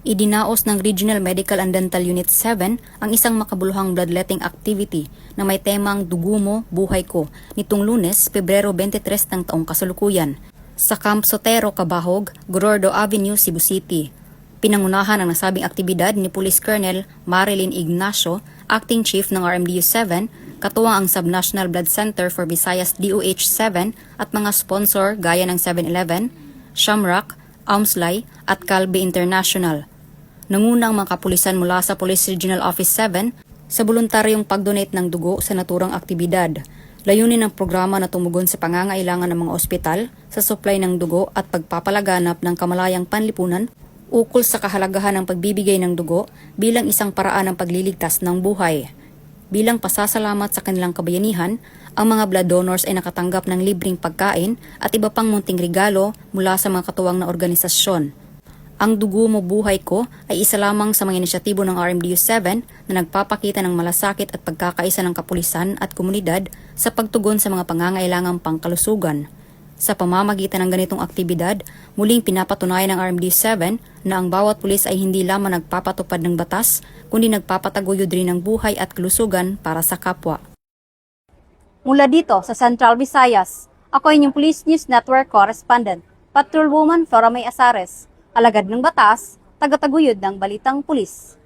Idinaos ng Regional Medical and Dental Unit 7 ang isang makabuluhang bloodletting activity na may temang Dugo Mo, Buhay Ko nitong Lunes, Pebrero 23 ng taong kasalukuyan sa Camp Sotero, Cabahog, Gorordo Avenue, Cebu City. Pinangunahan ang nasabing aktibidad ni Police Colonel Marilyn Ignacio, Acting Chief ng RMDU 7, katuwang ang Subnational Blood Center for Visayas DOH 7 at mga sponsor gaya ng 7-Eleven, Shamrock, Aumslay at Calbe International. Nangunang mga kapulisan mula sa Police Regional Office 7 sa voluntaryong pagdonate ng dugo sa naturang aktibidad. Layunin ng programa na tumugon sa pangangailangan ng mga ospital sa supply ng dugo at pagpapalaganap ng kamalayang panlipunan ukol sa kahalagahan ng pagbibigay ng dugo bilang isang paraan ng pagliligtas ng buhay. Bilang pasasalamat sa kanilang kabayanihan, ang mga blood donors ay nakatanggap ng libreng pagkain at iba pang munting regalo mula sa mga katuwang na organisasyon. Ang Dugo Mo, Buhay Ko ay isa lamang sa mga inisyatibo ng RMDU 7 na nagpapakita ng malasakit at pagkakaisa ng kapulisan at komunidad sa pagtugon sa mga pangangailangang pangkalusugan. Sa pamamagitan ng ganitong aktibidad, muling pinapatunayan ng RMDU 7 na ang bawat pulis ay hindi lamang nagpapatupad ng batas, kundi nagpapataguyod rin ng buhay at kalusugan para sa kapwa. Mula dito sa Central Visayas, ako inyong Police News Network Correspondent, Patrolwoman Flora May Asares, alagad ng batas, tagataguyod ng balitang pulis.